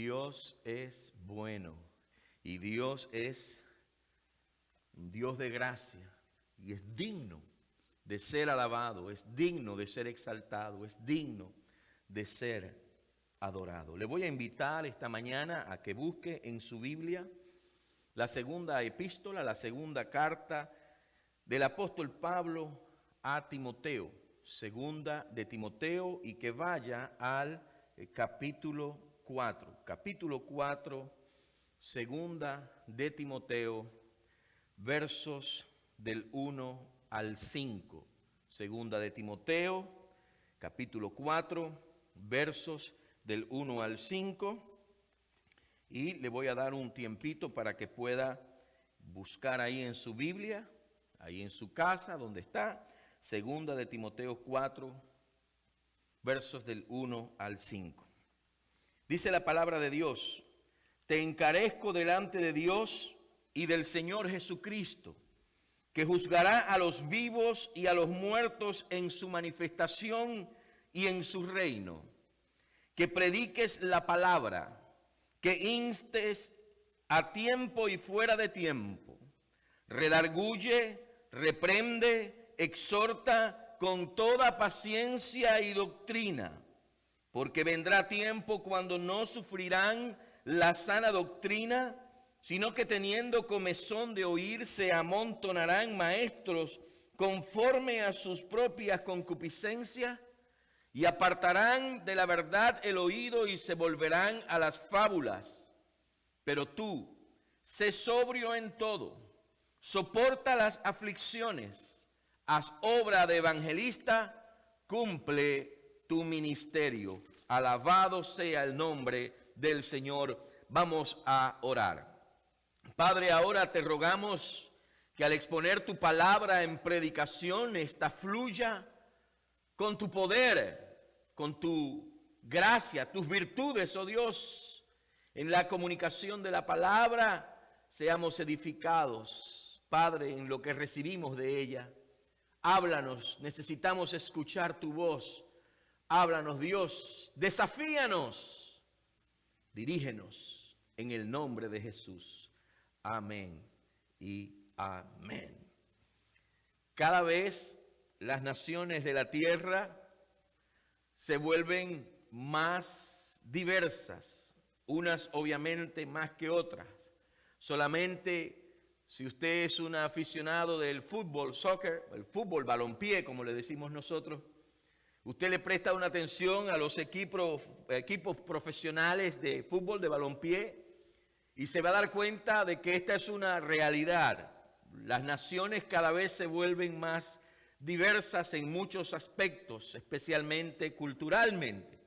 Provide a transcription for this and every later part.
Dios es bueno y Dios es un Dios de gracia y es digno de ser alabado, es digno de ser exaltado, es digno de ser adorado. Le voy a invitar esta mañana a que busque en su Biblia la segunda epístola, la segunda carta del apóstol Pablo a Timoteo, segunda de Timoteo, y que vaya al capítulo 4, segunda de Timoteo, versos del 1 al 5. Segunda de Timoteo, capítulo 4, versos del 1 al 5. Y le voy a dar un tiempito para que pueda buscar ahí en su Biblia, ahí en su casa, donde está. Segunda de Timoteo 4, versos del 1 al 5. Dice la palabra de Dios: te encarezco delante de Dios y del Señor Jesucristo, que juzgará a los vivos y a los muertos en su manifestación y en su reino. Que prediques la palabra, que instes a tiempo y fuera de tiempo, redarguye, reprende, exhorta con toda paciencia y doctrina, porque vendrá tiempo cuando no sufrirán la sana doctrina, sino que teniendo comezón de oír se amontonarán maestros conforme a sus propias concupiscencias, y apartarán de la verdad el oído y se volverán a las fábulas. Pero tú, sé sobrio en todo, soporta las aflicciones, haz obra de evangelista, cumple tu ministerio. Alabado sea el nombre del Señor. Vamos a orar. Padre, ahora te rogamos que al exponer tu palabra en predicación, esta fluya con tu poder, con tu gracia, tus virtudes, oh Dios. En la comunicación de la palabra seamos edificados, Padre, en lo que recibimos de ella. Háblanos, necesitamos escuchar tu voz. Háblanos, Dios, desafíanos, dirígenos en el nombre de Jesús. Amén y amén. Cada vez las naciones de la tierra se vuelven más diversas, unas obviamente más que otras. Solamente si usted es un aficionado del fútbol, soccer, el fútbol balompié, como le decimos nosotros, usted le presta una atención a los equipos profesionales de fútbol, de balompié, y se va a dar cuenta de que esta es una realidad. Las naciones cada vez se vuelven más diversas en muchos aspectos, especialmente culturalmente.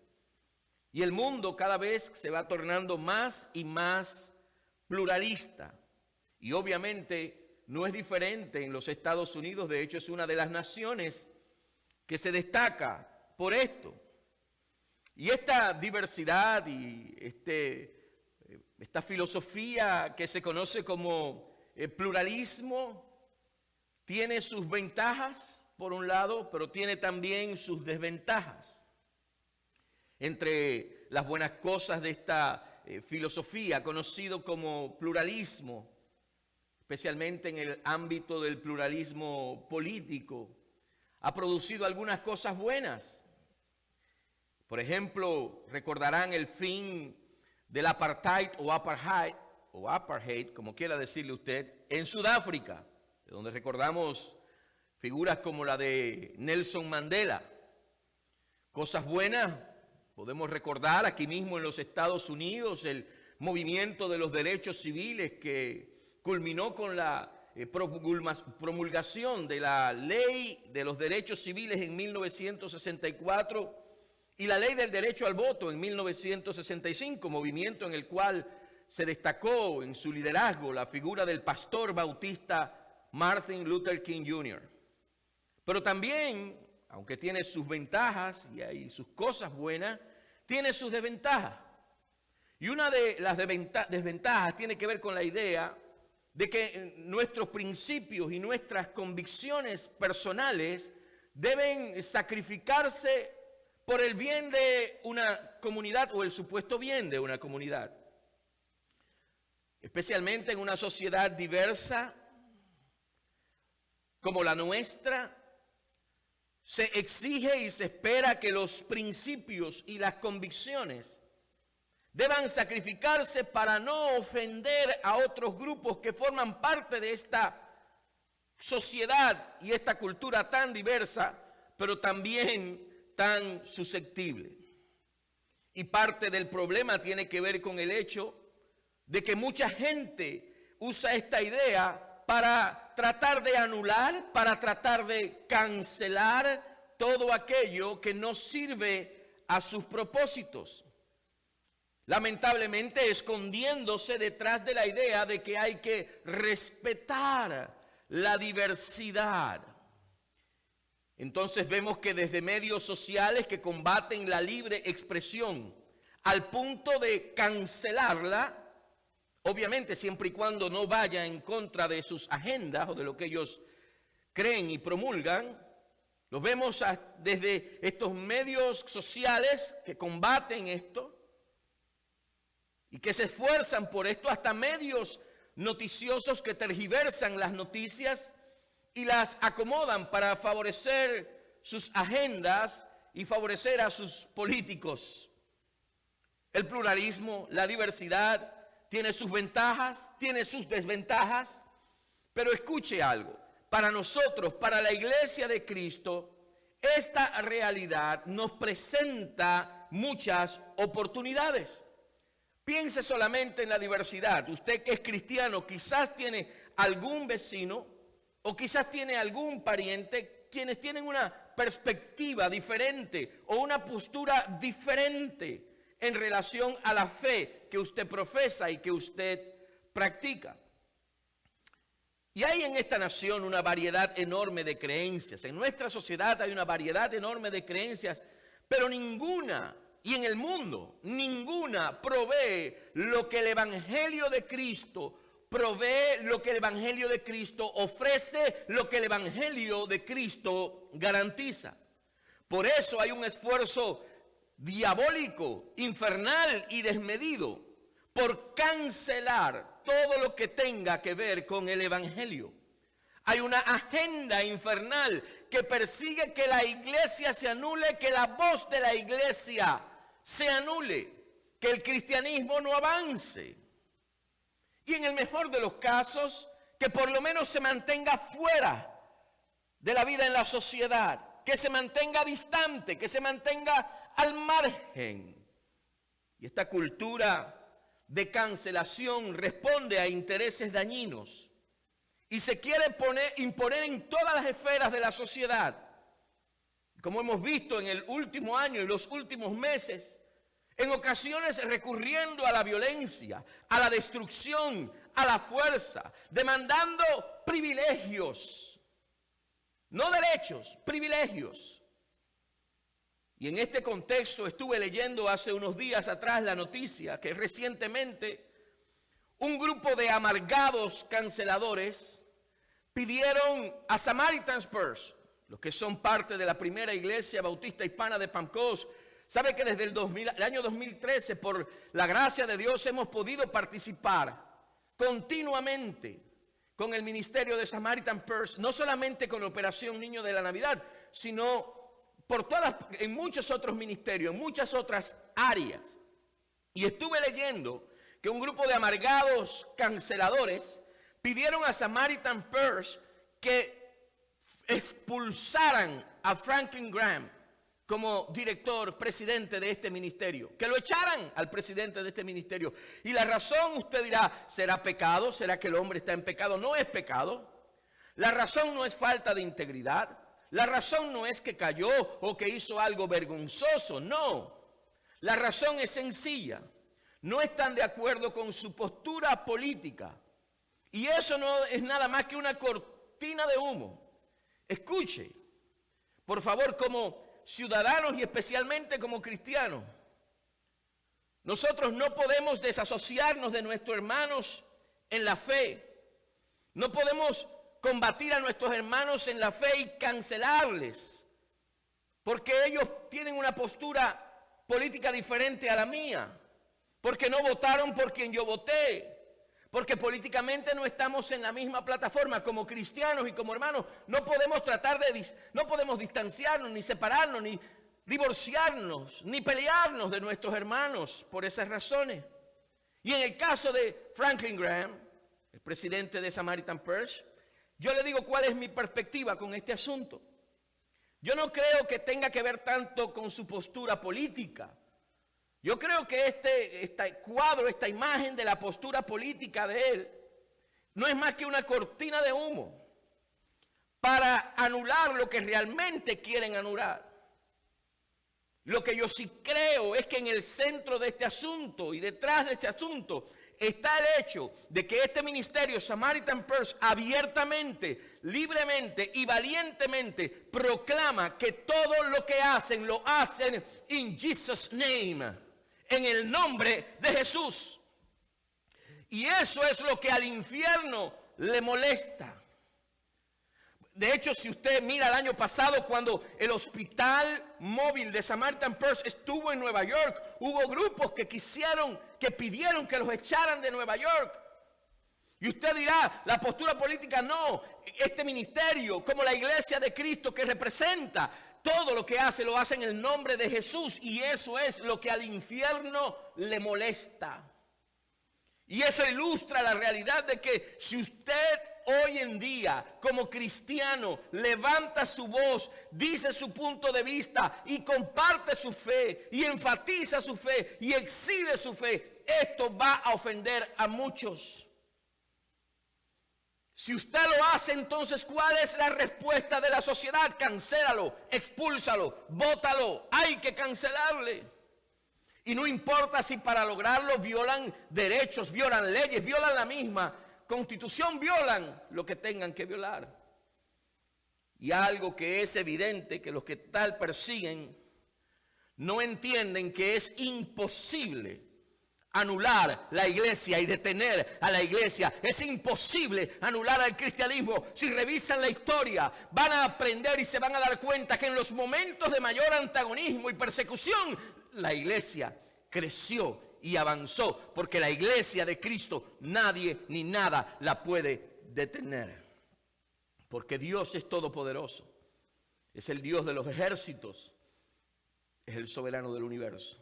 Y el mundo cada vez se va tornando más y más pluralista. Y obviamente no es diferente en los Estados Unidos. De hecho, es una de las naciones que se destaca por esto. Y esta diversidad y esta filosofía que se conoce como pluralismo tiene sus ventajas, por un lado, pero tiene también sus desventajas. Entre las buenas cosas de esta filosofía, conocido como pluralismo, especialmente en el ámbito del pluralismo político, ha producido algunas cosas buenas. Por ejemplo, recordarán el fin del apartheid o apartheid, como quiera decirle usted, en Sudáfrica, de donde recordamos figuras como la de Nelson Mandela. Cosas buenas, podemos recordar aquí mismo en los Estados Unidos el movimiento de los derechos civiles que culminó con la promulgación de la Ley de los Derechos Civiles en 1964 y la Ley del Derecho al Voto en 1965, movimiento en el cual se destacó en su liderazgo la figura del pastor bautista Martin Luther King Jr. Pero también, aunque tiene sus ventajas y hay sus cosas buenas, tiene sus desventajas. Y una de las desventajas tiene que ver con la idea de que nuestros principios y nuestras convicciones personales deben sacrificarse por el bien de una comunidad o el supuesto bien de una comunidad. Especialmente en una sociedad diversa como la nuestra, se exige y se espera que los principios y las convicciones deban sacrificarse para no ofender a otros grupos que forman parte de esta sociedad y esta cultura tan diversa, pero también tan susceptible. Y parte del problema tiene que ver con el hecho de que mucha gente usa esta idea para tratar de anular, para tratar de cancelar todo aquello que no sirve a sus propósitos. Lamentablemente escondiéndose detrás de la idea de que hay que respetar la diversidad. Entonces vemos que desde medios sociales que combaten la libre expresión al punto de cancelarla, obviamente siempre y cuando no vaya en contra de sus agendas o de lo que ellos creen y promulgan, lo vemos desde estos medios sociales que combaten esto y que se esfuerzan por esto, hasta medios noticiosos que tergiversan las noticias y las acomodan para favorecer sus agendas y favorecer a sus políticos. El pluralismo, la diversidad, tiene sus ventajas, tiene sus desventajas, pero escuche algo, para nosotros, para la iglesia de Cristo, esta realidad nos presenta muchas oportunidades. Piense solamente en la diversidad. Usted que es cristiano quizás tiene algún vecino o quizás tiene algún pariente quienes tienen una perspectiva diferente o una postura diferente en relación a la fe que usted profesa y que usted practica. Y hay en esta nación una variedad enorme de creencias. En nuestra sociedad hay una variedad enorme de creencias, pero ninguna, y en el mundo, ninguna provee lo que el Evangelio de Cristo provee, lo que el Evangelio de Cristo ofrece, lo que el Evangelio de Cristo garantiza. Por eso hay un esfuerzo diabólico, infernal y desmedido por cancelar todo lo que tenga que ver con el Evangelio. Hay una agenda infernal que persigue que la iglesia se anule, que la voz de la iglesia se anule, que el cristianismo no avance. Y en el mejor de los casos, que por lo menos se mantenga fuera de la vida en la sociedad, que se mantenga distante, que se mantenga al margen. Y esta cultura de cancelación responde a intereses dañinos y se quiere imponer en todas las esferas de la sociedad. Como hemos visto en el último año y los últimos meses, en ocasiones recurriendo a la violencia, a la destrucción, a la fuerza, demandando privilegios, no derechos, privilegios. Y en este contexto estuve leyendo hace unos días atrás la noticia que recientemente un grupo de amargados canceladores pidieron a Samaritan's Purse, los que son parte de la primera iglesia bautista hispana de Palm-Coast. Sabe que desde el año 2013, por la gracia de Dios, hemos podido participar continuamente con el ministerio de Samaritan's Purse, no solamente con Operación Niño de la Navidad, sino en muchos otros ministerios, en muchas otras áreas. Y estuve leyendo que un grupo de amargados canceladores pidieron a Samaritan's Purse que expulsaran a Franklin Graham como director, presidente de este ministerio, que lo echaran al presidente de este ministerio. Y la razón, usted dirá, ¿será pecado? ¿Será que el hombre está en pecado? No es pecado. La razón no es falta de integridad. La razón no es que cayó o que hizo algo vergonzoso, no. La razón es sencilla. No están de acuerdo con su postura política. Y eso no es nada más que una cortina de humo. Escuche, por favor, como ciudadanos y especialmente como cristianos, nosotros no podemos desasociarnos de nuestros hermanos en la fe. No podemos combatir a nuestros hermanos en la fe y cancelarles porque ellos tienen una postura política diferente a la mía, porque no votaron por quien yo voté, porque políticamente no estamos en la misma plataforma. Como cristianos y como hermanos no podemos no podemos distanciarnos, ni separarnos, ni divorciarnos, ni pelearnos de nuestros hermanos por esas razones. Y en el caso de Franklin Graham, el presidente de Samaritan Purse, yo le digo cuál es mi perspectiva con este asunto. Yo no creo que tenga que ver tanto con su postura política. Yo creo que este cuadro, esta imagen de la postura política de él, no es más que una cortina de humo para anular lo que realmente quieren anular. Lo que yo sí creo es que en el centro de este asunto y detrás de este asunto está el hecho de que este ministerio Samaritan Purse abiertamente, libremente y valientemente proclama que todo lo que hacen lo hacen in Jesus' name, en el nombre de Jesús. Y eso es lo que al infierno le molesta. De hecho, si usted mira el año pasado, cuando el hospital móvil de Samaritan Purse estuvo en Nueva York, hubo grupos que pidieron que los echaran de Nueva York. Y usted dirá, la postura política no, este ministerio, como la iglesia de Cristo que representa, todo lo que hace lo hace en el nombre de Jesús, y eso es lo que al infierno le molesta. Y eso ilustra la realidad de que si usted hoy en día, como cristiano, levanta su voz, dice su punto de vista y comparte su fe y enfatiza su fe y exhibe su fe, esto va a ofender a muchos. Si usted lo hace, entonces, ¿cuál es la respuesta de la sociedad? Cancélalo, expúlsalo, bótalo, hay que cancelarle. Y no importa si para lograrlo violan derechos, violan leyes, violan la misma Constitución, violan lo que tengan que violar. Y algo que es evidente, que los que tal persiguen no entienden que es imposible anular la iglesia y detener a la iglesia. Es imposible anular al cristianismo. Si revisan la historia, van a aprender y se van a dar cuenta que en los momentos de mayor antagonismo y persecución, la iglesia creció y avanzó, porque la iglesia de Cristo nadie ni nada la puede detener, porque Dios es todopoderoso, es el Dios de los ejércitos, es el soberano del universo.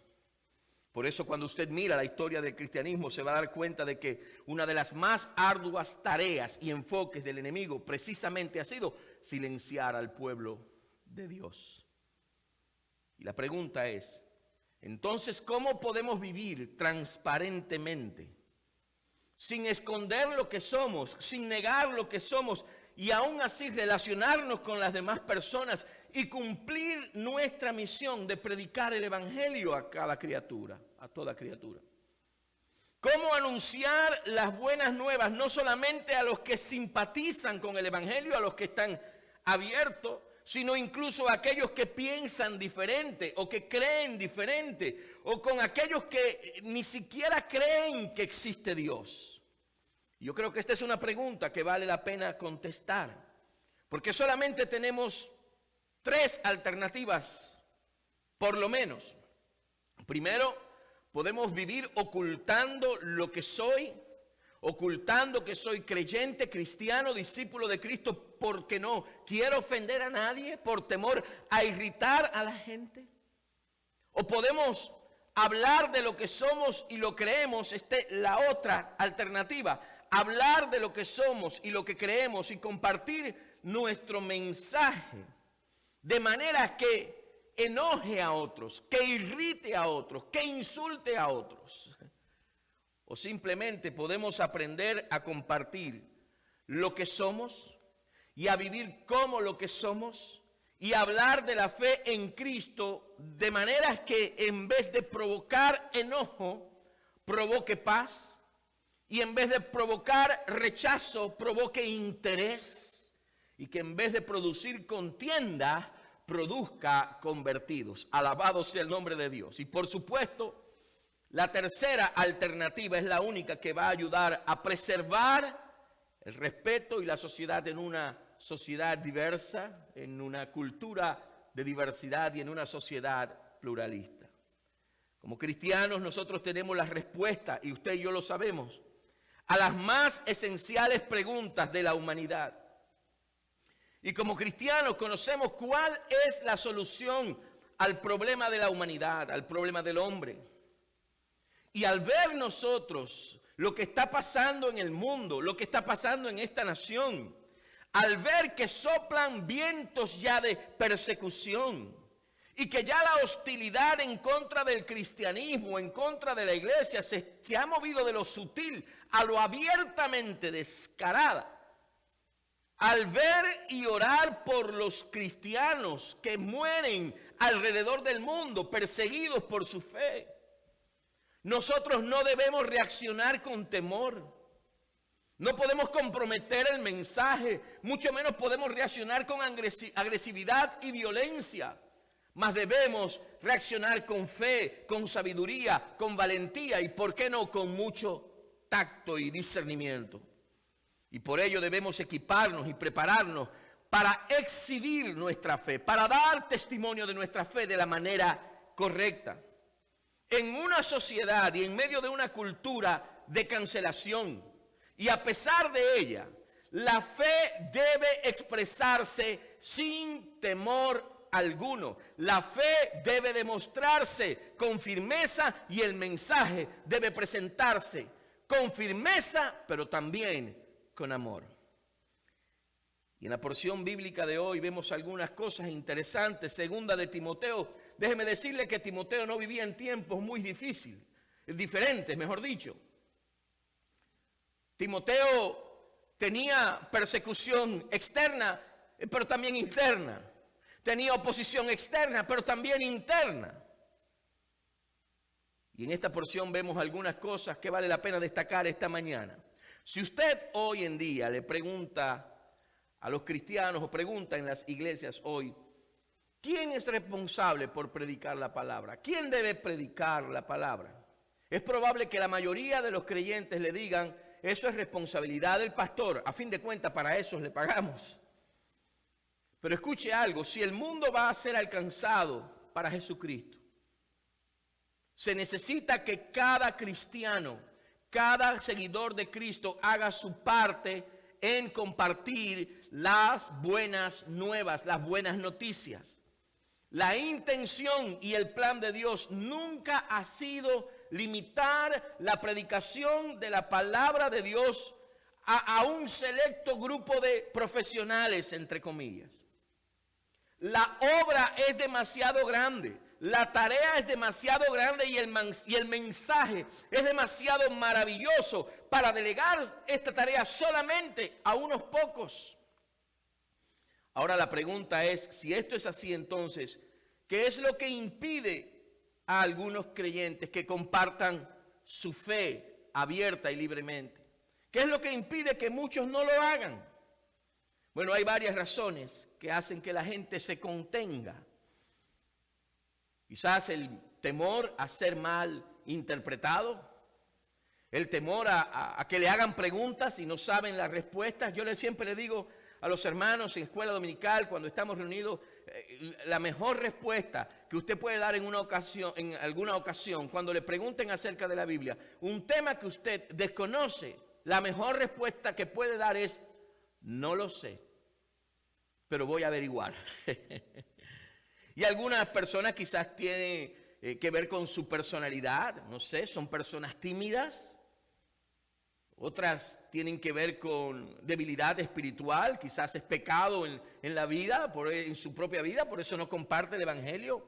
Por eso cuando usted mira la historia del cristianismo se va a dar cuenta de que una de las más arduas tareas y enfoques del enemigo precisamente ha sido silenciar al pueblo de Dios. Y la pregunta es, entonces, ¿cómo podemos vivir transparentemente, sin esconder lo que somos, sin negar lo que somos, y aún así relacionarnos con las demás personas y cumplir nuestra misión de predicar el evangelio a cada criatura, a toda criatura? ¿Cómo anunciar las buenas nuevas no solamente a los que simpatizan con el evangelio, a los que están abiertos, sino incluso a aquellos que piensan diferente o que creen diferente, o con aquellos que ni siquiera creen que existe Dios? Yo creo que esta es una pregunta que vale la pena contestar, porque solamente tenemos tres alternativas, por lo menos. Primero, podemos vivir ocultando lo que soy, ocultando que soy creyente, cristiano, discípulo de Cristo, porque no quiero ofender a nadie, por temor a irritar a la gente. O podemos hablar de lo que somos y lo creemos, la otra alternativa, hablar de lo que somos y lo que creemos y compartir nuestro mensaje de manera que enoje a otros, que irrite a otros, que insulte a otros. O simplemente podemos aprender a compartir lo que somos y a vivir como lo que somos y hablar de la fe en Cristo de manera que en vez de provocar enojo, provoque paz, y en vez de provocar rechazo, provoque interés, y que en vez de producir contienda, produzca convertidos. Alabado sea el nombre de Dios. Y por supuesto, la tercera alternativa es la única que va a ayudar a preservar el respeto y la sociedad en una sociedad diversa, en una cultura de diversidad y en una sociedad pluralista. Como cristianos nosotros tenemos la respuesta, y usted y yo lo sabemos, a las más esenciales preguntas de la humanidad. Y como cristianos conocemos cuál es la solución al problema de la humanidad, al problema del hombre. Y al ver nosotros lo que está pasando en el mundo, lo que está pasando en esta nación, al ver que soplan vientos ya de persecución y que ya la hostilidad en contra del cristianismo, en contra de la iglesia, se ha movido de lo sutil a lo abiertamente descarada. Al ver y orar por los cristianos que mueren alrededor del mundo, perseguidos por su fe, nosotros no debemos reaccionar con temor. No podemos comprometer el mensaje, mucho menos podemos reaccionar con agresividad y violencia. Mas debemos reaccionar con fe, con sabiduría, con valentía y, ¿por qué no?, con mucho tacto y discernimiento. Y por ello debemos equiparnos y prepararnos para exhibir nuestra fe, para dar testimonio de nuestra fe de la manera correcta. En una sociedad y en medio de una cultura de cancelación, y a pesar de ella, la fe debe expresarse sin temor alguno. La fe debe demostrarse con firmeza y el mensaje debe presentarse con firmeza, pero también con amor. Y en la porción bíblica de hoy vemos algunas cosas interesantes. Segunda de Timoteo. Déjeme decirle que Timoteo no vivía en tiempos muy diferentes, mejor dicho. Timoteo tenía persecución externa, pero también interna. Tenía oposición externa, pero también interna. Y en esta porción vemos algunas cosas que vale la pena destacar esta mañana. Si usted hoy en día le pregunta a los cristianos o pregunta en las iglesias hoy, ¿quién es responsable por predicar la palabra? ¿Quién debe predicar la palabra? Es probable que la mayoría de los creyentes le digan, eso es responsabilidad del pastor. A fin de cuentas, para eso le pagamos. Pero escuche algo, si el mundo va a ser alcanzado para Jesucristo, se necesita que cada cristiano, cada seguidor de Cristo haga su parte en compartir las buenas nuevas, las buenas noticias. La intención y el plan de Dios nunca ha sido limitar la predicación de la palabra de Dios a un selecto grupo de profesionales, entre comillas. La obra es demasiado grande, la tarea es demasiado grande y el mensaje es demasiado maravilloso para delegar esta tarea solamente a unos pocos. Ahora la pregunta es, si esto es así, entonces, ¿qué es lo que impide a algunos creyentes que compartan su fe abierta y libremente? ¿Qué es lo que impide que muchos no lo hagan? Bueno, hay varias razones que hacen que la gente se contenga. Quizás el temor a ser mal interpretado, el temor a que le hagan preguntas y no saben las respuestas. Yo siempre le digo a los hermanos en escuela dominical, cuando estamos reunidos, la mejor respuesta que usted puede dar en alguna ocasión, cuando le pregunten acerca de la Biblia, un tema que usted desconoce, la mejor respuesta que puede dar es, no lo sé, pero voy a averiguar. Y algunas personas quizás tienen que ver con su personalidad, no sé, son personas tímidas. Otras tienen que ver con debilidad espiritual, quizás es pecado en la vida, en su propia vida, por eso no comparte el evangelio.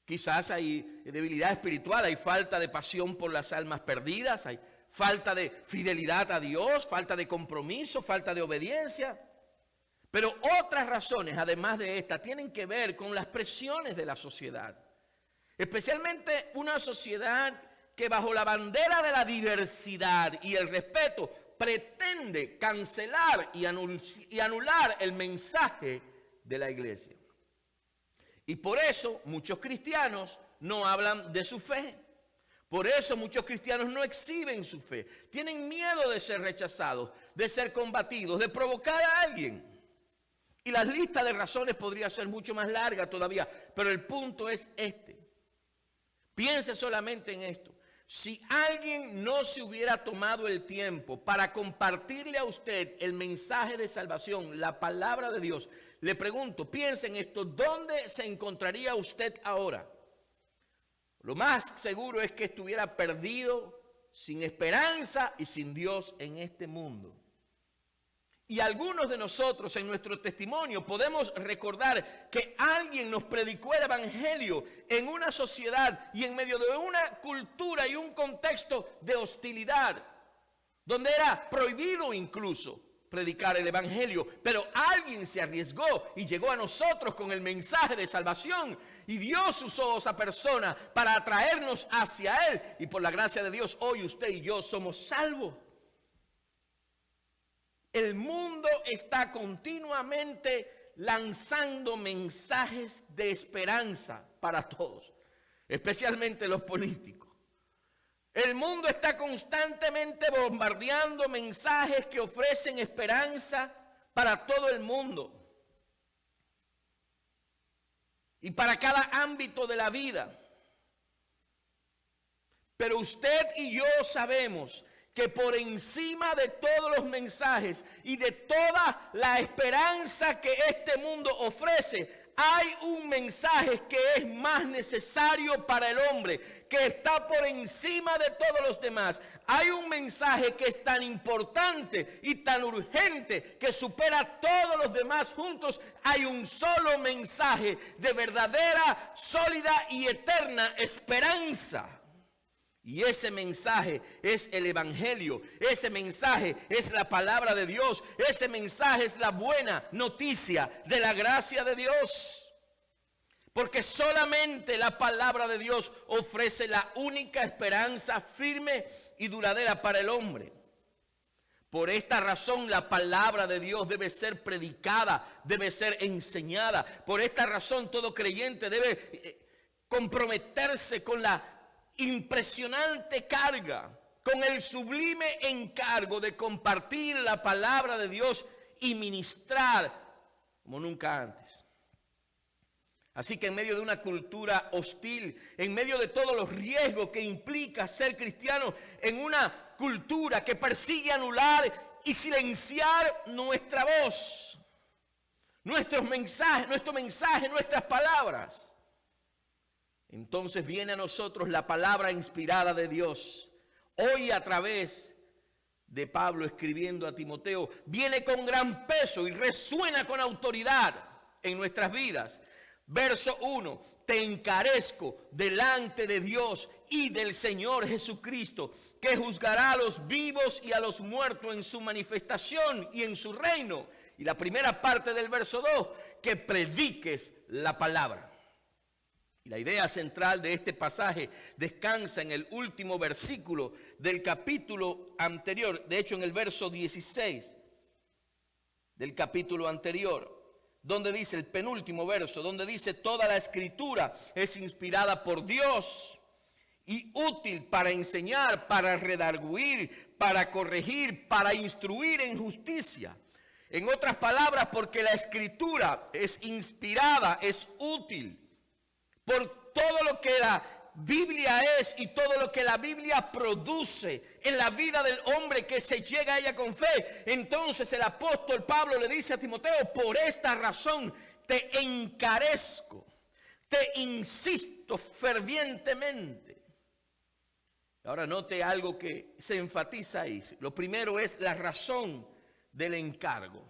Quizás hay debilidad espiritual, hay falta de pasión por las almas perdidas, hay falta de fidelidad a Dios, falta de compromiso, falta de obediencia. Pero otras razones, además de esta, tienen que ver con las presiones de la sociedad. Especialmente una sociedad que bajo la bandera de la diversidad y el respeto pretende cancelar y anular el mensaje de la iglesia. Y por eso muchos cristianos no hablan de su fe. Por eso muchos cristianos no exhiben su fe. Tienen miedo de ser rechazados, de ser combatidos, de provocar a alguien. Y la lista de razones podría ser mucho más larga todavía, pero el punto es este. Piense solamente en esto. Si alguien no se hubiera tomado el tiempo para compartirle a usted el mensaje de salvación, la palabra de Dios, le pregunto, piense en esto, ¿dónde se encontraría usted ahora? Lo más seguro es que estuviera perdido, sin esperanza y sin Dios en este mundo. Y algunos de nosotros en nuestro testimonio podemos recordar que alguien nos predicó el evangelio en una sociedad y en medio de una cultura y un contexto de hostilidad, donde era prohibido incluso predicar el evangelio, pero alguien se arriesgó y llegó a nosotros con el mensaje de salvación y Dios usó a esa persona para atraernos hacia Él y por la gracia de Dios hoy usted y yo somos salvos. El mundo está continuamente lanzando mensajes de esperanza para todos, especialmente los políticos. El mundo está constantemente bombardeando mensajes que ofrecen esperanza para todo el mundo y para cada ámbito de la vida. Pero usted y yo sabemos que por encima de todos los mensajes y de toda la esperanza que este mundo ofrece, hay un mensaje que es más necesario para el hombre, que está por encima de todos los demás. Hay un mensaje que es tan importante y tan urgente que supera todos los demás juntos. Hay un solo mensaje de verdadera, sólida y eterna esperanza. Y ese mensaje es el evangelio, ese mensaje es la palabra de Dios, ese mensaje es la buena noticia de la gracia de Dios. Porque solamente la palabra de Dios ofrece la única esperanza firme y duradera para el hombre. Por esta razón la palabra de Dios debe ser predicada, debe ser enseñada. Por esta razón todo creyente debe comprometerse con la impresionante carga, con el sublime encargo de compartir la palabra de Dios y ministrar como nunca antes. Así que en medio de una cultura hostil, en medio de todos los riesgos que implica ser cristiano, en una cultura que persigue anular y silenciar nuestra voz, nuestro mensaje, nuestras palabras, entonces viene a nosotros la palabra inspirada de Dios. Hoy a través de Pablo escribiendo a Timoteo, viene con gran peso y resuena con autoridad en nuestras vidas. Verso 1, te encarezco delante de Dios y del Señor Jesucristo, que juzgará a los vivos y a los muertos en su manifestación y en su reino. Y la primera parte del verso 2, que prediques la palabra. La idea central de este pasaje descansa en el último versículo del capítulo anterior, de hecho en el verso 16 del capítulo anterior, donde dice, el penúltimo verso, donde dice, toda la escritura es inspirada por Dios y útil para enseñar, para redarguir, para corregir, para instruir en justicia. En otras palabras, porque la escritura es inspirada, es útil por todo lo que la Biblia es y todo lo que la Biblia produce en la vida del hombre que se llega a ella con fe. Entonces el apóstol Pablo le dice a Timoteo, por esta razón te encarezco, te insisto fervientemente. Ahora note algo que se enfatiza ahí. Lo primero es la razón del encargo.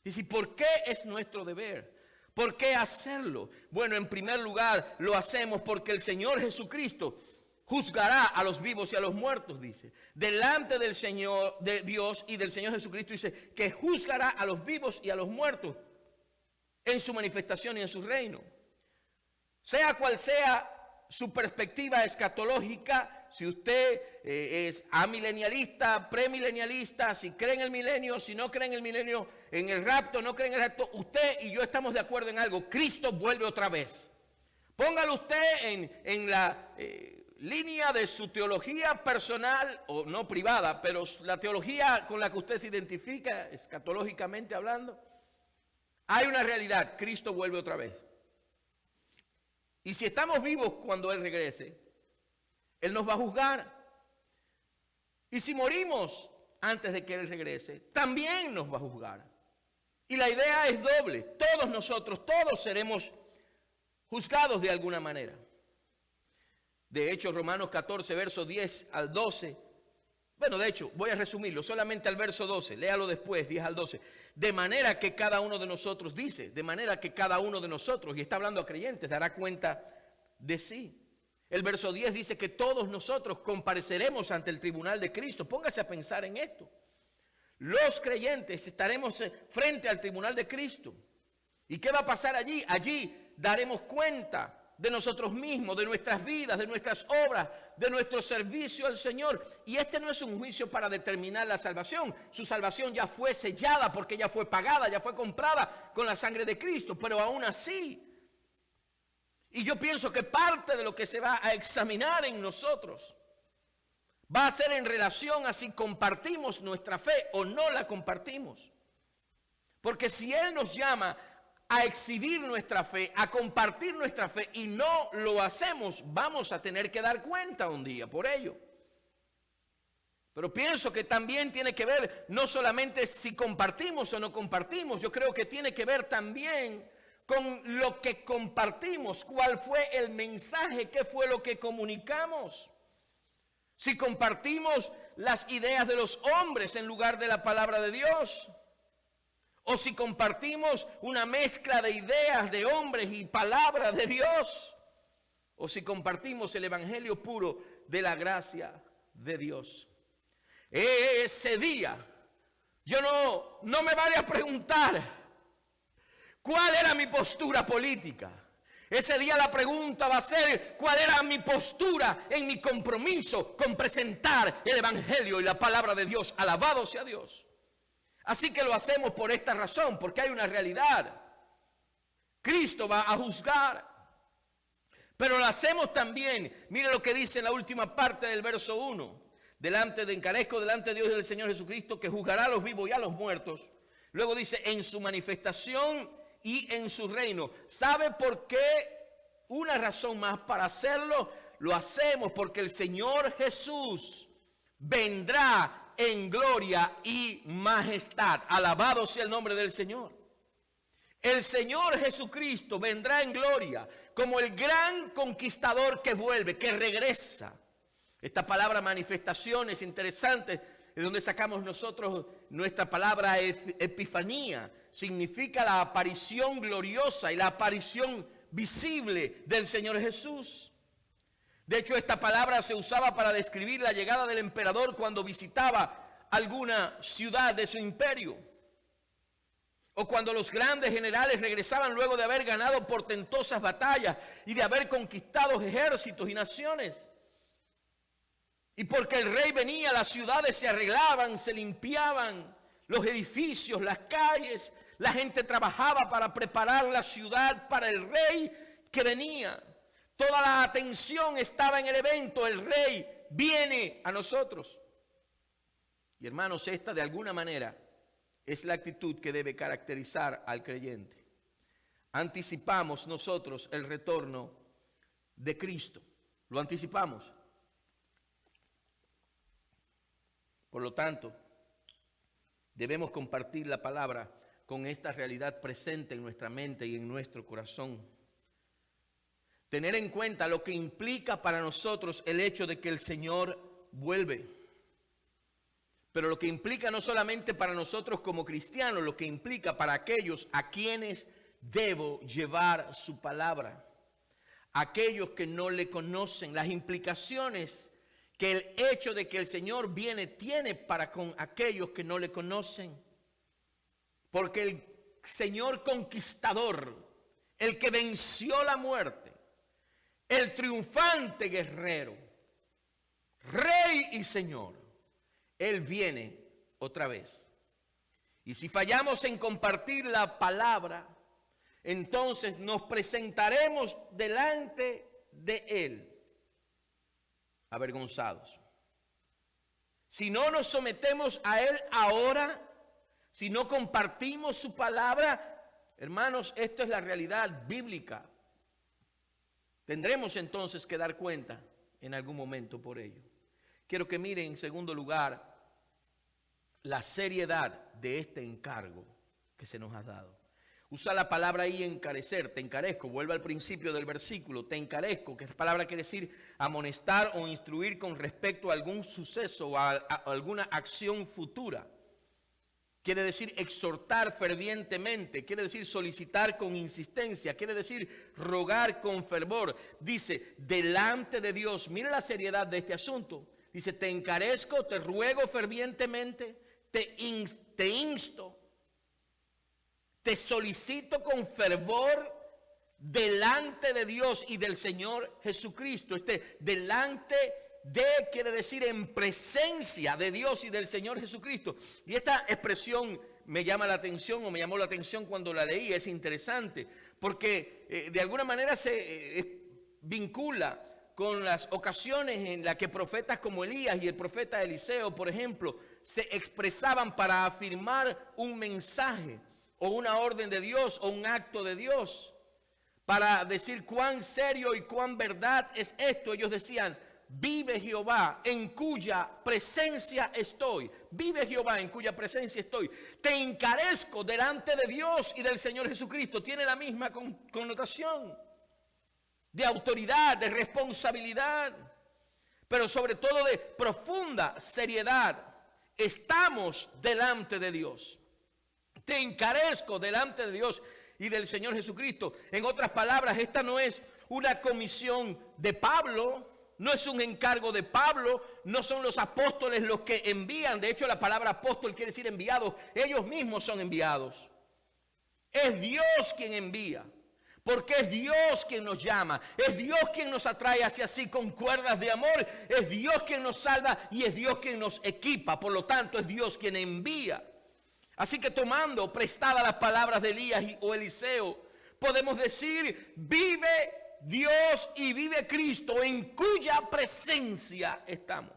Dice, ¿por qué es nuestro deber? ¿Por qué hacerlo? Bueno, en primer lugar lo hacemos porque el Señor Jesucristo juzgará a los vivos y a los muertos, dice. Delante del Señor, de Dios y del Señor Jesucristo, dice que juzgará a los vivos y a los muertos en su manifestación y en su reino. Sea cual sea su perspectiva escatológica, si usted es amilenialista, premilenialista, si cree en el milenio, si no cree en el milenio, en el rapto, no cree en el rapto, usted y yo estamos de acuerdo en algo, Cristo vuelve otra vez. Póngalo usted en la línea de su teología personal, o no privada, pero la teología con la que usted se identifica, escatológicamente hablando. Hay una realidad, Cristo vuelve otra vez. Y si estamos vivos cuando Él regrese, Él nos va a juzgar. Y si morimos antes de que Él regrese, también nos va a juzgar. Y la idea es doble. Todos nosotros, todos seremos juzgados de alguna manera. De hecho, Romanos 14, versos 10 al 12. Bueno, de hecho, voy a resumirlo solamente al verso 12. Léalo después, 10 al 12. De manera que cada uno de nosotros dice, de manera que cada uno de nosotros, y está hablando a creyentes, dará cuenta de sí. El verso 10 dice que todos nosotros compareceremos ante el tribunal de Cristo. Póngase a pensar en esto. Los creyentes estaremos frente al tribunal de Cristo. ¿Y qué va a pasar allí? Allí daremos cuenta de nosotros mismos, de nuestras vidas, de nuestras obras, de nuestro servicio al Señor. Y este no es un juicio para determinar la salvación. Su salvación ya fue sellada porque ya fue pagada, ya fue comprada con la sangre de Cristo. Pero aún así, y yo pienso que parte de lo que se va a examinar en nosotros va a ser en relación a si compartimos nuestra fe o no la compartimos. Porque si Él nos llama a exhibir nuestra fe, a compartir nuestra fe y no lo hacemos, vamos a tener que dar cuenta un día por ello. Pero pienso que también tiene que ver no solamente si compartimos o no compartimos, yo creo que tiene que ver también con lo que compartimos, cuál fue el mensaje, qué fue lo que comunicamos. Si compartimos las ideas de los hombres en lugar de la palabra de Dios, o si compartimos una mezcla de ideas de hombres y palabra de Dios, o si compartimos el evangelio puro de la gracia de Dios. Ese día, yo no me vaya a preguntar ¿cuál era mi postura política? Ese día la pregunta va a ser ¿cuál era mi postura en mi compromiso con presentar el evangelio y la palabra de Dios? Alabado sea Dios. Así que lo hacemos por esta razón, porque hay una realidad. Cristo va a juzgar. Pero lo hacemos también, mire lo que dice en la última parte del verso 1. Encarezco delante de Dios y del Señor Jesucristo, que juzgará a los vivos y a los muertos. Luego dice, en su manifestación y en su reino. ¿Sabe por qué? Una razón más para hacerlo, lo hacemos porque el Señor Jesús vendrá en gloria y majestad. Alabado sea el nombre del Señor. El Señor Jesucristo vendrá en gloria como el gran conquistador que vuelve, que regresa. Esta palabra manifestación es interesante, de donde sacamos nosotros nuestra palabra epifanía. Significa la aparición gloriosa y la aparición visible del Señor Jesús. De hecho, esta palabra se usaba para describir la llegada del emperador cuando visitaba alguna ciudad de su imperio. O cuando los grandes generales regresaban luego de haber ganado portentosas batallas y de haber conquistado ejércitos y naciones. Y porque el rey venía, las ciudades se arreglaban, se limpiaban, los edificios, las calles, la gente trabajaba para preparar la ciudad para el rey que venía. Toda la atención estaba en el evento, el rey viene a nosotros. Y hermanos, esta de alguna manera es la actitud que debe caracterizar al creyente. Anticipamos nosotros el retorno de Cristo. Lo anticipamos. Por lo tanto, debemos compartir la palabra con esta realidad presente en nuestra mente y en nuestro corazón. Tener en cuenta lo que implica para nosotros el hecho de que el Señor vuelve. Pero lo que implica no solamente para nosotros como cristianos, lo que implica para aquellos a quienes debo llevar su palabra. Aquellos que no le conocen, las implicaciones que el hecho de que el Señor viene tiene para con aquellos que no le conocen. Porque el Señor conquistador, el que venció la muerte, el triunfante guerrero, Rey y Señor, Él viene otra vez. Y si fallamos en compartir la palabra, entonces nos presentaremos delante de Él avergonzados. Si no nos sometemos a Él ahora, si no compartimos su palabra, Hermanos, esto es la realidad bíblica. Tendremos entonces que dar cuenta en algún momento por ello. Quiero que miren en segundo lugar la seriedad de este encargo que se nos ha dado. Usa la palabra ahí encarecer, te encarezco, vuelve al principio del versículo, te encarezco, que esa palabra quiere decir amonestar o instruir con respecto a algún suceso o a alguna acción futura. Quiere decir exhortar fervientemente, quiere decir solicitar con insistencia, quiere decir rogar con fervor. Dice, delante de Dios, mira la seriedad de este asunto. Dice, te encarezco, te ruego fervientemente, te insto, te solicito con fervor delante de Dios y del Señor Jesucristo. Delante de quiere decir en presencia de Dios y del Señor Jesucristo. Y esta expresión me llama la atención, o me llamó la atención cuando la leí. Es interesante porque de alguna manera se vincula con las ocasiones en las que profetas como Elías y el profeta Eliseo, por ejemplo, se expresaban para afirmar un mensaje o una orden de Dios o un acto de Dios, para decir cuán serio y cuán verdad es esto. Ellos decían, vive Jehová en cuya presencia estoy. Vive Jehová en cuya presencia estoy. Te encarezco delante de Dios y del Señor Jesucristo. Tiene la misma connotación de autoridad, de responsabilidad, pero sobre todo de profunda seriedad. Estamos delante de Dios. Te encarezco delante de Dios y del Señor Jesucristo. En otras palabras, esta no es una comisión de Pablo, no es un encargo de Pablo, no son los apóstoles los que envían. De hecho, la palabra apóstol quiere decir enviados. Ellos mismos son enviados. Es Dios quien envía, porque es Dios quien nos llama, es Dios quien nos atrae hacia sí con cuerdas de amor, es Dios quien nos salva y es Dios quien nos equipa. Por lo tanto, es Dios quien envía. Así que tomando prestadas las palabras de Elías o Eliseo, podemos decir, vive Dios y vive Cristo en cuya presencia estamos.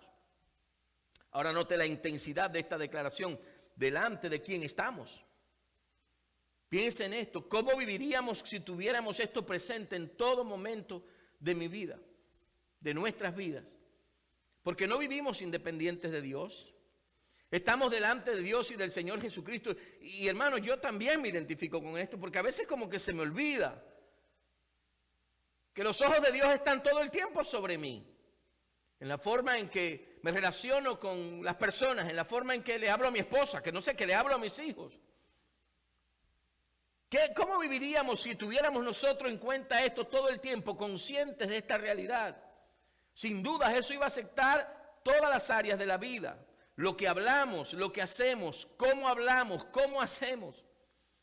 Ahora note la intensidad de esta declaración, delante de quién estamos. Piensa en esto, ¿cómo viviríamos si tuviéramos esto presente en todo momento de mi vida, de nuestras vidas? Porque no vivimos independientes de Dios. Estamos delante de Dios y del Señor Jesucristo. Y hermano, yo también me identifico con esto, porque a veces como que se me olvida que los ojos de Dios están todo el tiempo sobre mí. En la forma en que me relaciono con las personas, en la forma en que le hablo a mi esposa, que no sé, que le hablo a mis hijos. ¿Cómo viviríamos si tuviéramos nosotros en cuenta esto todo el tiempo, conscientes de esta realidad? Sin duda eso iba a afectar todas las áreas de la vida. Lo que hablamos, lo que hacemos, cómo hablamos, cómo hacemos,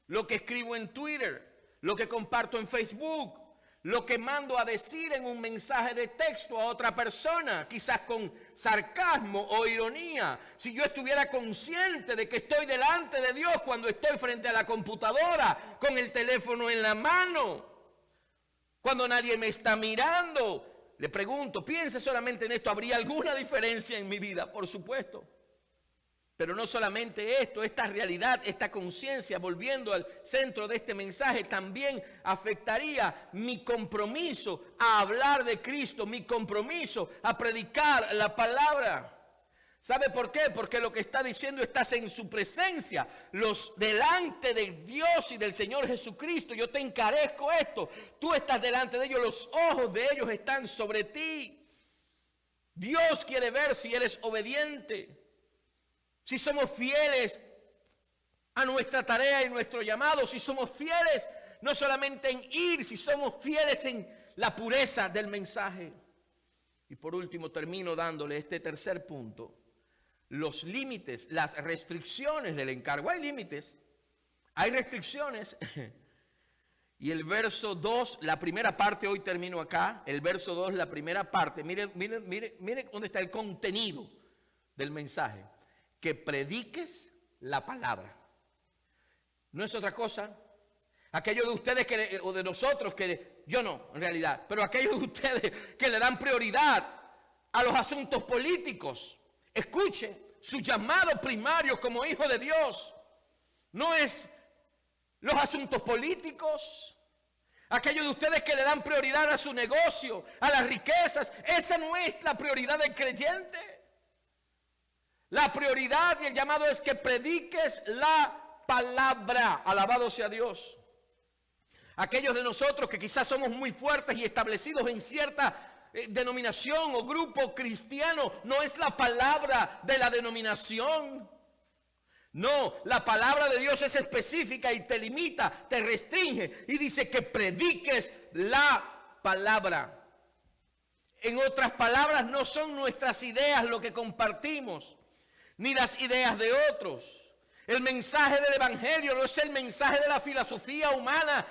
lo que escribo en Twitter, lo que comparto en Facebook, lo que mando a decir en un mensaje de texto a otra persona, quizás con sarcasmo o ironía. Si yo estuviera consciente de que estoy delante de Dios cuando estoy frente a la computadora, con el teléfono en la mano, cuando nadie me está mirando, le pregunto, piense solamente en esto, ¿habría alguna diferencia en mi vida? Por supuesto. Pero no solamente esto, esta realidad, esta conciencia, volviendo al centro de este mensaje, también afectaría mi compromiso a hablar de Cristo, mi compromiso a predicar la palabra. ¿Sabe por qué? Porque lo que está diciendo, estás en su presencia, delante de Dios y del Señor Jesucristo. Yo te encarezco esto, tú estás delante de ellos, los ojos de ellos están sobre ti. Dios quiere ver si eres obediente, si somos fieles a nuestra tarea y nuestro llamado, si somos fieles no solamente en ir, si somos fieles en la pureza del mensaje. Y por último termino dándole este tercer punto, los límites, las restricciones del encargo. Hay límites, hay restricciones. Y el verso 2, la primera parte, hoy termino acá, el verso 2, la primera parte, mire dónde está el contenido del mensaje. Que prediques la palabra. No es otra cosa. Aquellos de ustedes o de nosotros yo no, en realidad, pero aquellos de ustedes que le dan prioridad a los asuntos políticos, escuche, su llamado primario como hijo de Dios no es los asuntos políticos, aquellos de ustedes que le dan prioridad a su negocio, a las riquezas. Esa no es la prioridad del creyente. La prioridad y el llamado es que prediques la palabra. Alabado sea Dios. Aquellos de nosotros que quizás somos muy fuertes y establecidos en cierta denominación o grupo cristiano, no es la palabra de la denominación. No, la palabra de Dios es específica y te limita, te restringe y dice que prediques la palabra. En otras palabras, no son nuestras ideas lo que compartimos, ni las ideas de otros. El mensaje del evangelio no es el mensaje de la filosofía humana,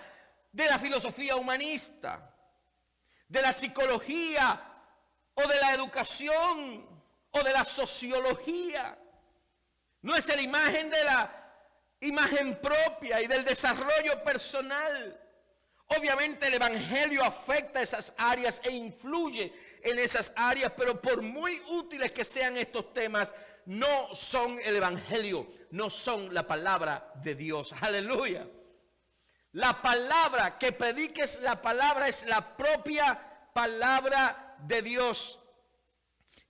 de la filosofía humanista, de la psicología o de la educación o de la sociología. No es la imagen de la imagen propia y del desarrollo personal. Obviamente el evangelio afecta esas áreas e influye en esas áreas, pero por muy útiles que sean estos temas, no son el evangelio, no son la palabra de Dios. Aleluya. La palabra, que prediques la palabra, es la propia palabra de Dios.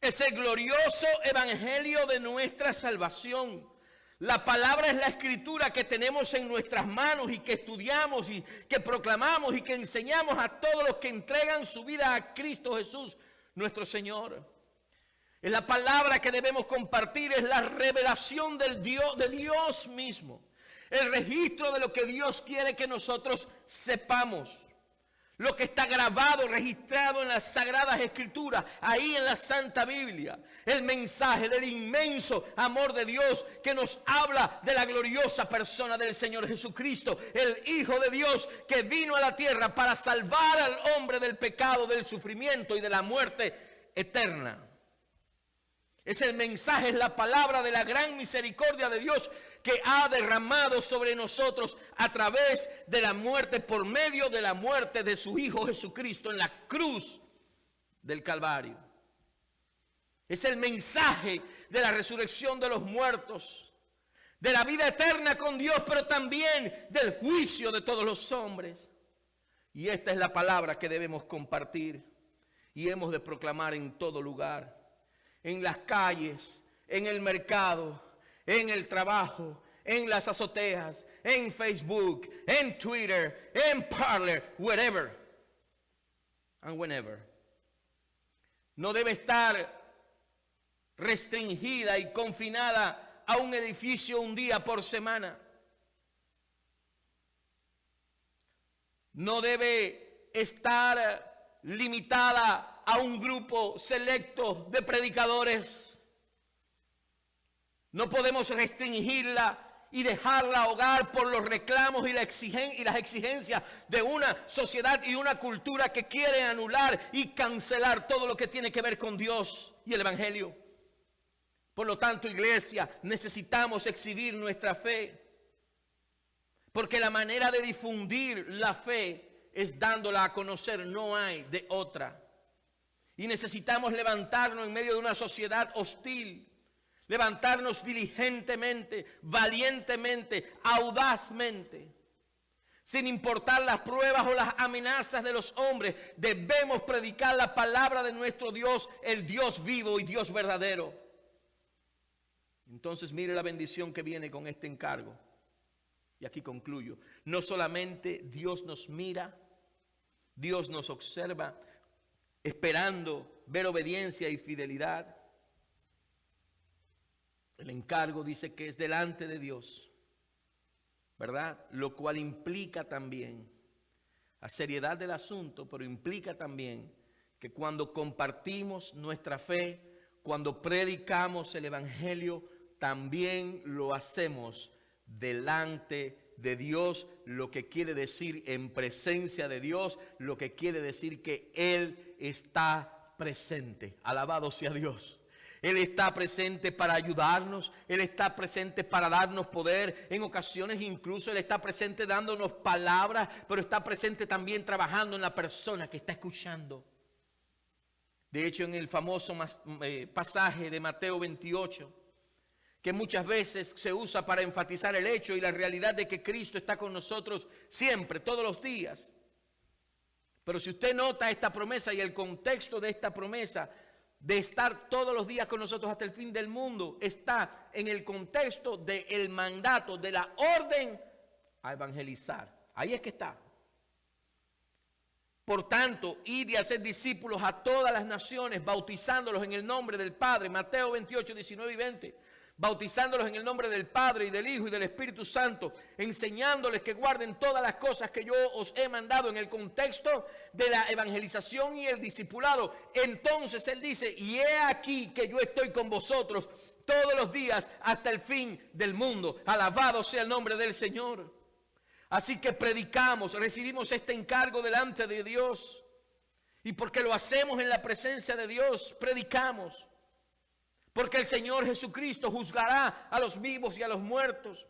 Es el glorioso evangelio de nuestra salvación. La palabra es la escritura que tenemos en nuestras manos y que estudiamos y que proclamamos y que enseñamos a todos los que entregan su vida a Cristo Jesús, nuestro Señor. Es la palabra que debemos compartir, es la revelación de Dios mismo. El registro de lo que Dios quiere que nosotros sepamos. Lo que está grabado, registrado en las Sagradas Escrituras, ahí en la Santa Biblia. El mensaje del inmenso amor de Dios que nos habla de la gloriosa persona del Señor Jesucristo, el Hijo de Dios que vino a la tierra para salvar al hombre del pecado, del sufrimiento y de la muerte eterna. Es el mensaje, es la palabra de la gran misericordia de Dios que ha derramado sobre nosotros a través de la muerte, por medio de la muerte de su Hijo Jesucristo en la cruz del Calvario. Es el mensaje de la resurrección de los muertos, de la vida eterna con Dios, pero también del juicio de todos los hombres. Y esta es la palabra que debemos compartir y hemos de proclamar en todo lugar. En las calles, en el mercado, en el trabajo, en las azoteas, en Facebook, en Twitter, en Parler, wherever and whenever. No debe estar restringida y confinada a un edificio un día por semana. No debe estar limitada a un grupo selecto de predicadores. No podemos restringirla y dejarla ahogar por los reclamos y las exigencias de una sociedad y una cultura que quiere anular y cancelar todo lo que tiene que ver con Dios y el evangelio. Por lo tanto, iglesia, necesitamos exhibir nuestra fe, porque la manera de difundir la fe es dándola a conocer, no hay de otra. Y necesitamos levantarnos en medio de una sociedad hostil, levantarnos diligentemente, valientemente, audazmente, sin importar las pruebas o las amenazas de los hombres. Debemos predicar la palabra de nuestro Dios, el Dios vivo y Dios verdadero. Entonces mire la bendición que viene con este encargo. Y aquí concluyo. No solamente Dios nos mira, Dios nos observa, esperando ver obediencia y fidelidad. El encargo dice que es delante de Dios, ¿verdad? Lo cual implica también la seriedad del asunto, pero implica también que cuando compartimos nuestra fe, cuando predicamos el evangelio, también lo hacemos delante de Dios, lo que quiere decir en presencia de Dios, lo que quiere decir que Él está presente. Alabado sea Dios. Él está presente para ayudarnos, Él está presente para darnos poder. En ocasiones incluso Él está presente dándonos palabras, pero está presente también trabajando en la persona que está escuchando. De hecho, en el famoso pasaje de Mateo 28, que muchas veces se usa para enfatizar el hecho y la realidad de que Cristo está con nosotros siempre, todos los días. Pero si usted nota esta promesa y el contexto de esta promesa de estar todos los días con nosotros hasta el fin del mundo, está en el contexto del mandato, de la orden a evangelizar. Ahí es que está. Por tanto, id y haced discípulos a todas las naciones, bautizándolos en el nombre del Padre. Mateo 28, 19 y 20. Bautizándolos en el nombre del Padre y del Hijo y del Espíritu Santo, enseñándoles que guarden todas las cosas que yo os he mandado, en el contexto de la evangelización y el discipulado. Entonces Él dice, y he aquí que yo estoy con vosotros todos los días hasta el fin del mundo. Alabado sea el nombre del Señor. Así que predicamos, recibimos este encargo delante de Dios. Y porque lo hacemos en la presencia de Dios, predicamos. Porque el Señor Jesucristo juzgará a los vivos y a los muertos.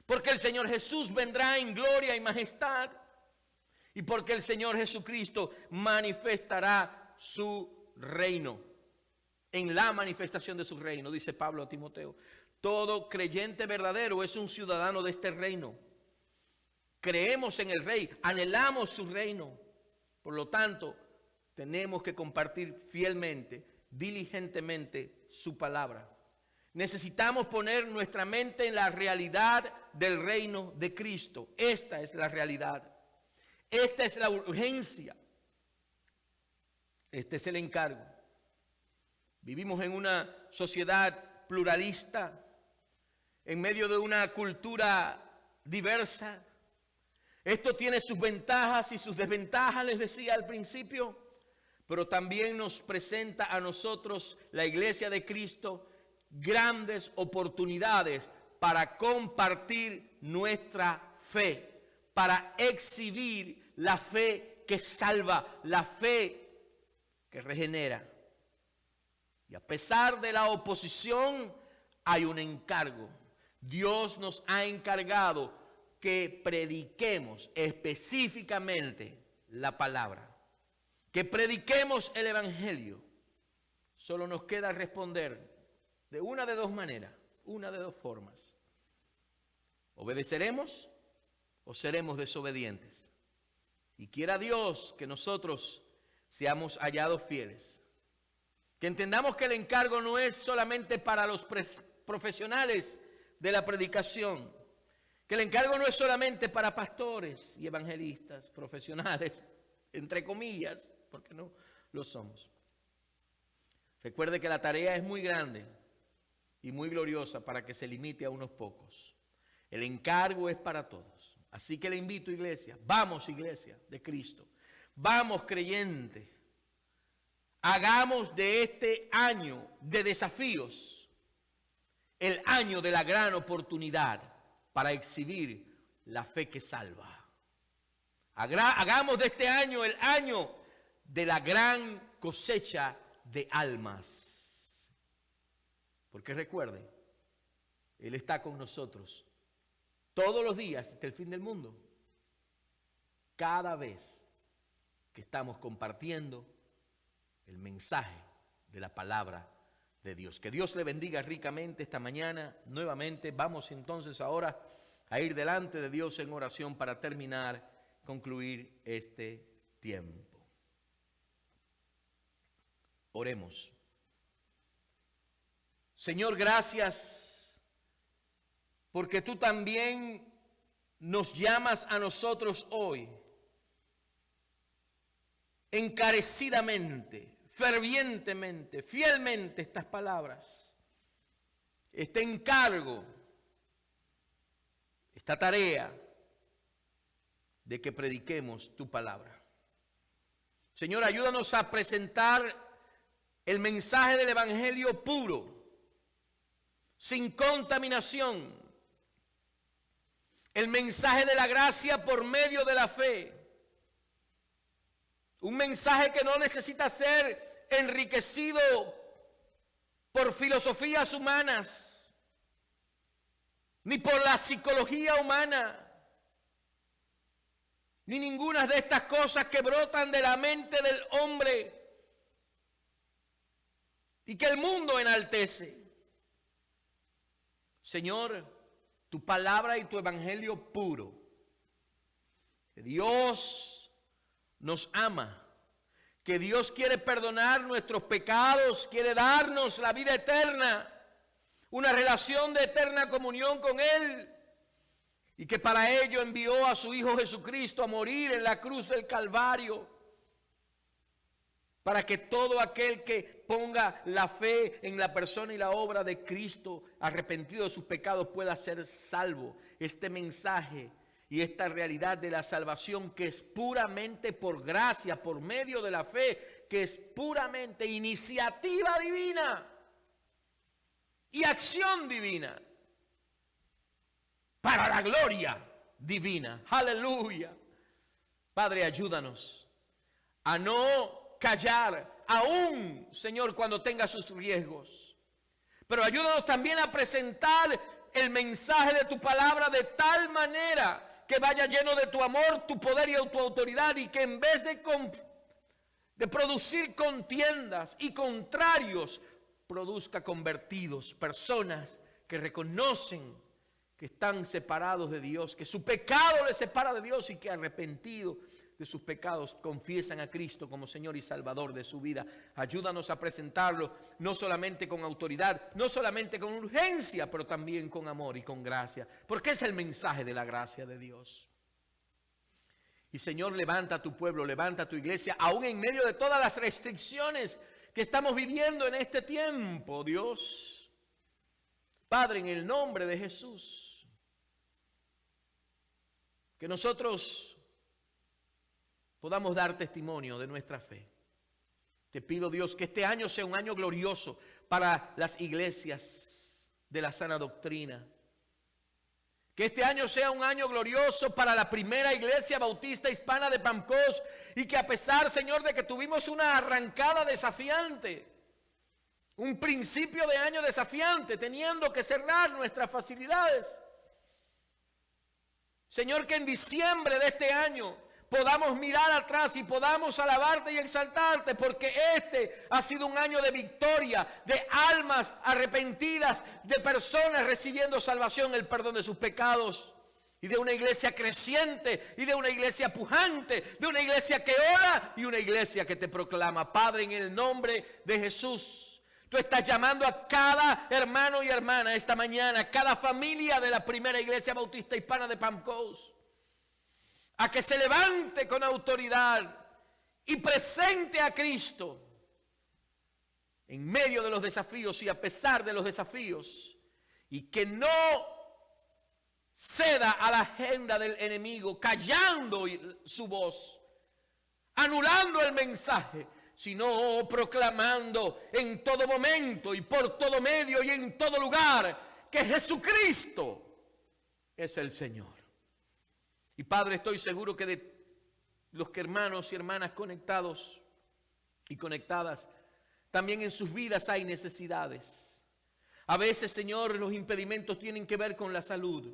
Porque el Señor Jesús vendrá en gloria y majestad. Y porque el Señor Jesucristo manifestará su reino. En la manifestación de su reino, dice Pablo a Timoteo. Todo creyente verdadero es un ciudadano de este reino. Creemos en el Rey, anhelamos su reino. Por lo tanto, tenemos que compartir fielmente, diligentemente su palabra. Necesitamos poner nuestra mente en la realidad del reino de Cristo. Esta es la realidad. Esta es la urgencia. Este es el encargo. Vivimos en una sociedad pluralista, en medio de una cultura diversa. Esto tiene sus ventajas y sus desventajas, les decía al principio, pero también nos presenta a nosotros, la Iglesia de Cristo, grandes oportunidades para compartir nuestra fe, para exhibir la fe que salva, la fe que regenera. Y a pesar de la oposición, hay un encargo. Dios nos ha encargado que prediquemos específicamente la palabra, que prediquemos el evangelio. Solo nos queda responder de una de dos maneras, una de dos formas. ¿Obedeceremos o seremos desobedientes? Y quiera Dios que nosotros seamos hallados fieles. Que entendamos que el encargo no es solamente para los profesionales de la predicación. Que el encargo no es solamente para pastores y evangelistas profesionales, entre comillas, porque no lo somos. Recuerde que la tarea es muy grande y muy gloriosa para que se limite a unos pocos. El encargo es para todos. Así que le invito, iglesia, vamos, iglesia de Cristo, vamos, creyentes, hagamos de este año de desafíos el año de la gran oportunidad para exhibir la fe que salva. Hagamos de este año el año de la gran cosecha de almas. Porque recuerden, Él está con nosotros todos los días hasta el fin del mundo. Cada vez que estamos compartiendo el mensaje de la palabra de Dios. Que Dios le bendiga ricamente esta mañana. Nuevamente vamos entonces ahora a ir delante de Dios en oración para terminar, concluir este tiempo. Oremos. Señor, gracias porque tú también nos llamas a nosotros hoy encarecidamente, fervientemente, fielmente estas palabras, este encargo, esta tarea de que prediquemos tu palabra. Señor, ayúdanos a presentar el mensaje del evangelio puro, sin contaminación, el mensaje de la gracia por medio de la fe. Un mensaje que no necesita ser enriquecido por filosofías humanas, ni por la psicología humana, ni ninguna de estas cosas que brotan de la mente del hombre y que el mundo enaltece. Señor, tu palabra y tu evangelio puro. Que Dios nos ama, que Dios quiere perdonar nuestros pecados, quiere darnos la vida eterna, una relación de eterna comunión con Él, y que para ello envió a su Hijo Jesucristo a morir en la cruz del Calvario, para que todo aquel que ponga la fe en la persona y la obra de Cristo, arrepentido de sus pecados, pueda ser salvo. Este mensaje y esta realidad de la salvación, que es puramente por gracia, por medio de la fe, que es puramente iniciativa divina y acción divina, para la gloria divina. Aleluya. Padre, ayúdanos a no callar, aún, Señor, cuando tenga sus riesgos. Pero ayúdanos también a presentar el mensaje de tu palabra de tal manera que vaya lleno de tu amor, tu poder y tu autoridad, y que en vez de producir contiendas y contrarios, produzca convertidos, personas que reconocen que están separados de Dios, que su pecado les separa de Dios, y que arrepentidos de sus pecados confiesan a Cristo como Señor y Salvador de su vida. Ayúdanos a presentarlo no solamente con autoridad, no solamente con urgencia, pero también con amor y con gracia, porque es el mensaje de la gracia de Dios. Y Señor, levanta a tu pueblo, levanta a tu iglesia, aún en medio de todas las restricciones que estamos viviendo en este tiempo, Dios. Padre, en el nombre de Jesús, que nosotros podamos dar testimonio de nuestra fe. Te pido, Dios, que este año sea un año glorioso para las iglesias de la sana doctrina. Que este año sea un año glorioso para la primera iglesia bautista hispana de Pampcos, y que a pesar, Señor, de que tuvimos una arrancada desafiante, un principio de año desafiante, teniendo que cerrar nuestras facilidades, Señor, que en diciembre de este año podamos mirar atrás y podamos alabarte y exaltarte, porque este ha sido un año de victoria, de almas arrepentidas, de personas recibiendo salvación, el perdón de sus pecados, y de una iglesia creciente, y de una iglesia pujante, de una iglesia que ora y una iglesia que te proclama. Padre, en el nombre de Jesús, tú estás llamando a cada hermano y hermana esta mañana, cada familia de la primera iglesia bautista hispana de Pampcos, a que se levante con autoridad y presente a Cristo en medio de los desafíos y a pesar de los desafíos, y que no ceda a la agenda del enemigo, callando su voz, anulando el mensaje, sino proclamando en todo momento y por todo medio y en todo lugar que Jesucristo es el Señor. Y Padre, estoy seguro que de los que hermanos y hermanas conectados y conectadas, también en sus vidas hay necesidades. A veces, Señor, los impedimentos tienen que ver con la salud.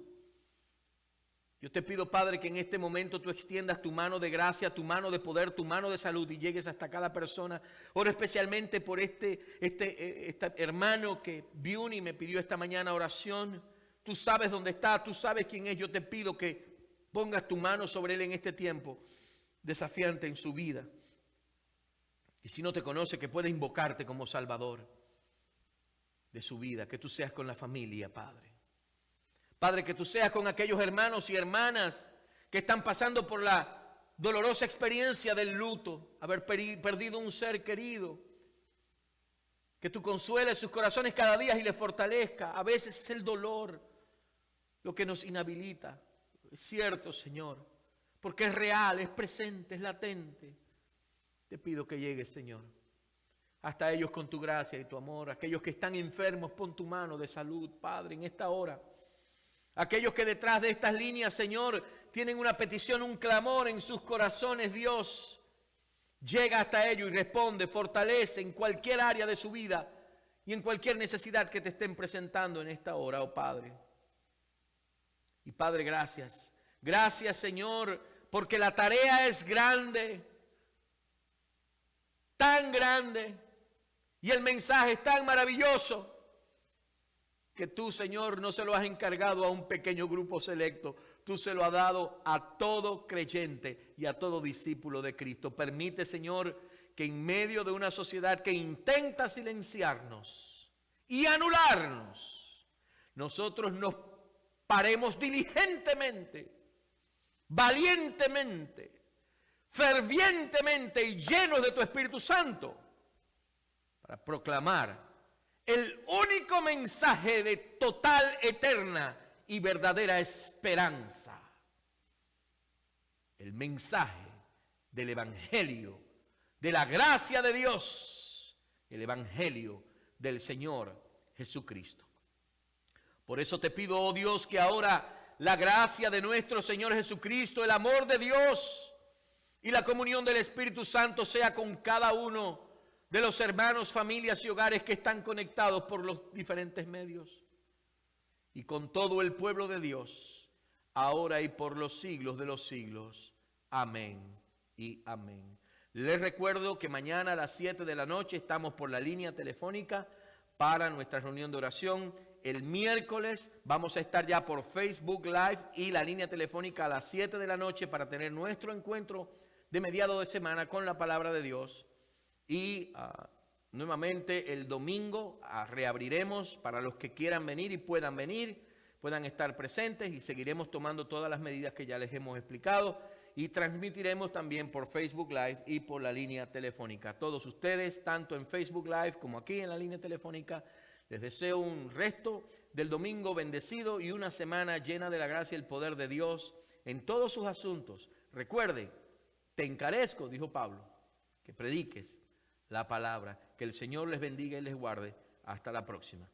Yo te pido, Padre, que en este momento tú extiendas tu mano de gracia, tu mano de poder, tu mano de salud, y llegues hasta cada persona. Oro especialmente por este hermano que Biuni me pidió esta mañana oración. Tú sabes dónde está, tú sabes quién es. Yo te pido que pongas tu mano sobre él en este tiempo desafiante en su vida. Y si no te conoce, que pueda invocarte como Salvador de su vida. Que tú seas con la familia, Padre. Padre, que tú seas con aquellos hermanos y hermanas que están pasando por la dolorosa experiencia del luto, haber perdido un ser querido. Que tú consueles sus corazones cada día y les fortalezca. A veces es el dolor lo que nos inhabilita. Es cierto, Señor, porque es real, es presente, es latente. Te pido que llegues, Señor, hasta ellos con tu gracia y tu amor. Aquellos que están enfermos, pon tu mano de salud, Padre, en esta hora. Aquellos que detrás de estas líneas, Señor, tienen una petición, un clamor en sus corazones, Dios, llega hasta ellos y responde, fortalece en cualquier área de su vida y en cualquier necesidad que te estén presentando en esta hora, oh Padre. Y Padre, gracias. Gracias, Señor, porque la tarea es grande, tan grande, y el mensaje es tan maravilloso, que tú, Señor, no se lo has encargado a un pequeño grupo selecto. Tú se lo has dado a todo creyente y a todo discípulo de Cristo. Permite, Señor, que en medio de una sociedad que intenta silenciarnos y anularnos, nosotros nos paremos diligentemente, valientemente, fervientemente y llenos de tu Espíritu Santo para proclamar el único mensaje de total, eterna y verdadera esperanza. El mensaje del Evangelio, de la gracia de Dios, el Evangelio del Señor Jesucristo. Por eso te pido, oh Dios, que ahora la gracia de nuestro Señor Jesucristo, el amor de Dios y la comunión del Espíritu Santo sea con cada uno de los hermanos, familias y hogares que están conectados por los diferentes medios, y con todo el pueblo de Dios, ahora y por los siglos de los siglos. Amén y amén. Les recuerdo que mañana a las 7 de la noche estamos por la línea telefónica para nuestra reunión de oración. El miércoles vamos a estar ya por Facebook Live y la línea telefónica a las 7 de la noche para tener nuestro encuentro de mediado de semana con la palabra de Dios. Y nuevamente el domingo reabriremos para los que quieran venir y puedan venir, puedan estar presentes, y seguiremos tomando todas las medidas que ya les hemos explicado, y transmitiremos también por Facebook Live y por la línea telefónica. A todos ustedes, tanto en Facebook Live como aquí en la línea telefónica, les deseo un resto del domingo bendecido y una semana llena de la gracia y el poder de Dios en todos sus asuntos. Recuerde, te encarezco, dijo Pablo, que prediques la palabra. Que el Señor les bendiga y les guarde. Hasta la próxima.